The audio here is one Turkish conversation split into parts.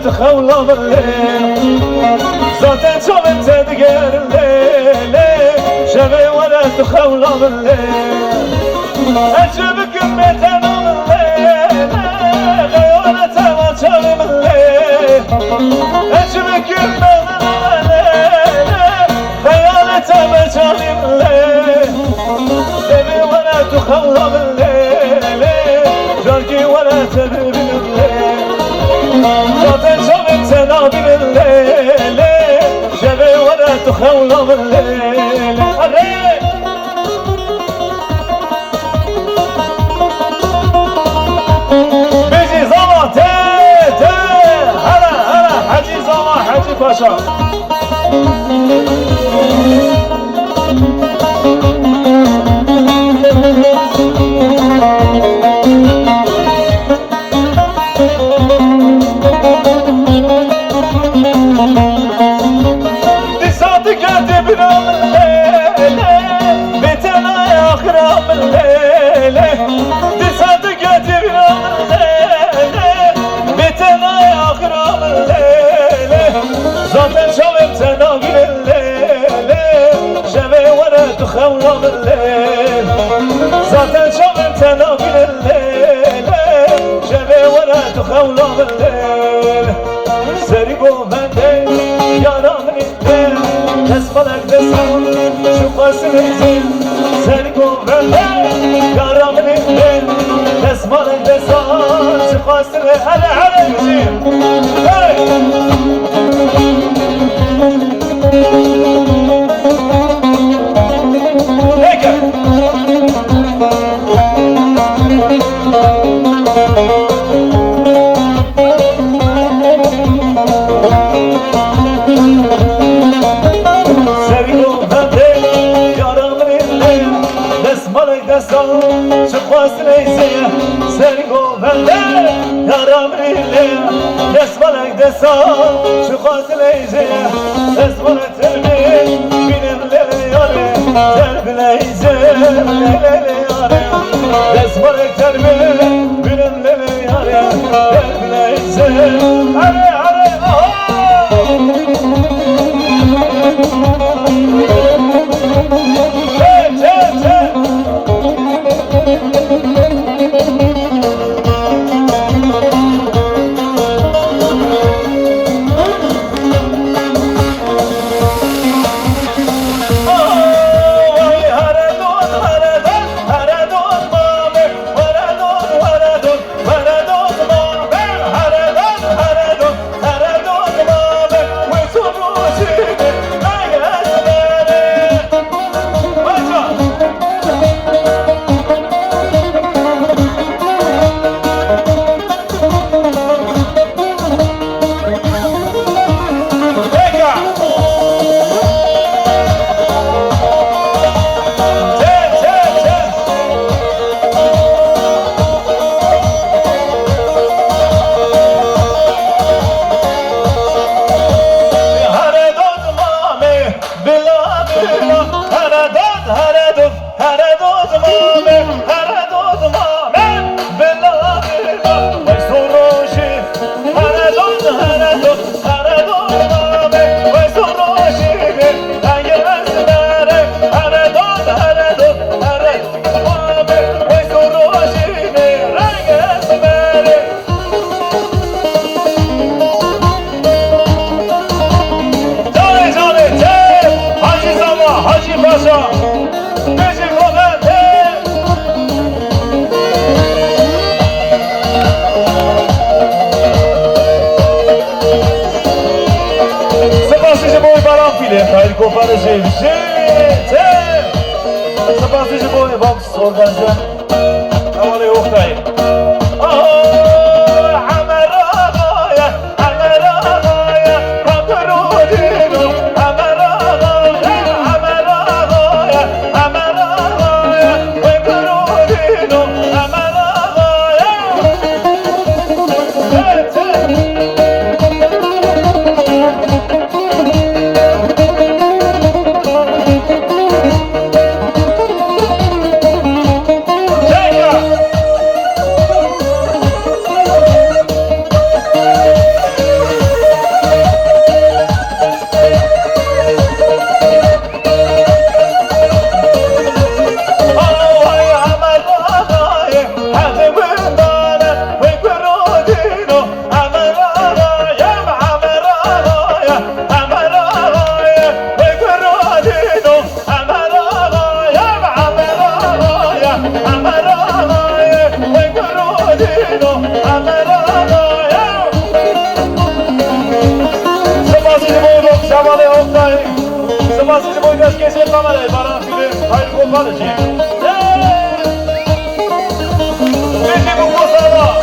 تخولا بالليل zaten çok emzedi gerinde şeve ولا تخولا بالليل أجيب كميتين بالليل غيونا تما تشالي بالليل أجيب كميتين بالليل غيونا تما تشالي بالليل شبي ولا تخولا بالليل جرقي ولا تبي بالليل zaten çok emzedi بالليل شبي ولا تخولا بالليل Hacı Paşa Disatı katibin amellele Biten ayakra amellele Disatı katibin amellele Biten ayakra amellele zaten şavim sana bilellele Şeve vere tukhevla billel zaten şavim sana bilellele Şeve vere tukhevla billel Seri go bende yaramın itte Kesmalek desan şu kasını izin Seri go bende yaramın itte Kesmalek desan şu kasını hele izin Hey! Sevgim bende yaramın ille Desmalek destan çıkmasın eyse Sevgim bende yaramın ille Desmalek destan çıkmasın eyse Desmalek terbi benimle yare Terbileyse lelele yare Desmalek terbi benimle yare Terbileyse Hare hare Hacı Paşa Müzik o bende Sabahsızı boy baran film Hayır koparı sevişi Sabahsızı boy box organize Havalı Oktay herkese kamerayı Baranfili hayırlı koparıcı. Peki bu masada.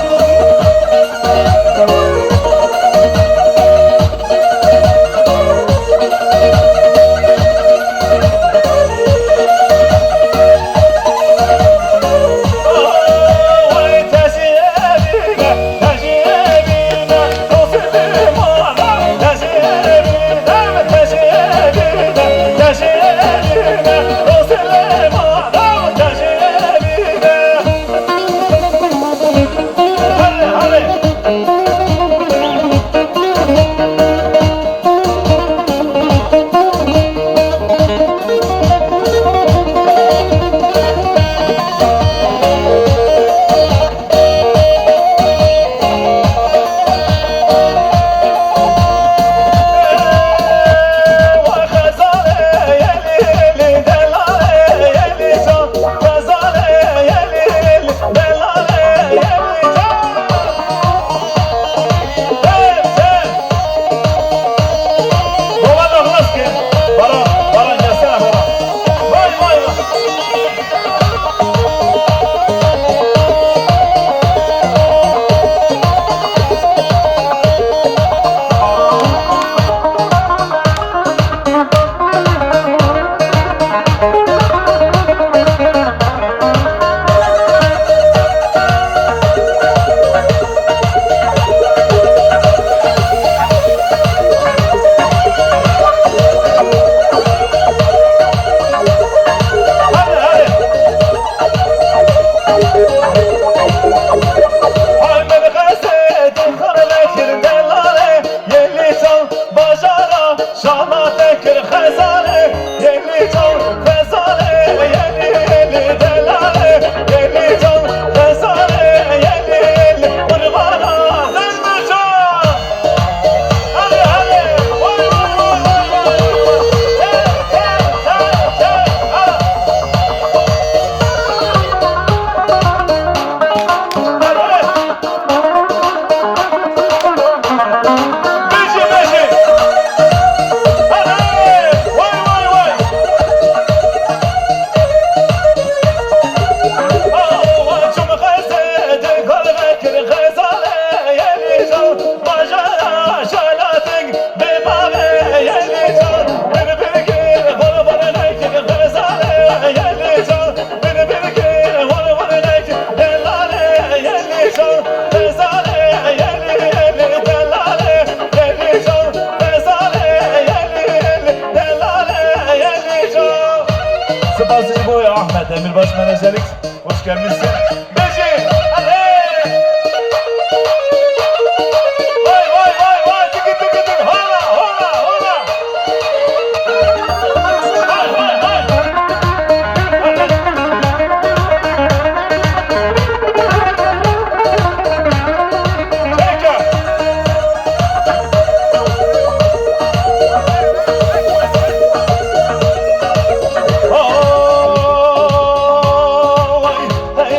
Sıpasıcı boyu Ahmet Emirbaş menajerlik. Hoş gelmişsin. Beşi! Hadi! Vay vay vay vay! Tıkı tıkı tıkı! Hola hola hola! Vay vay vay! Hey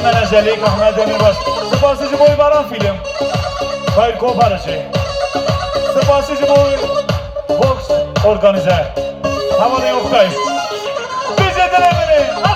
menajerlik Ahmet Demirbaş. Spasici boy varan film. Hayır koparıcı. Spasici boy boks organize. Havada yoktayız. Bize denemini.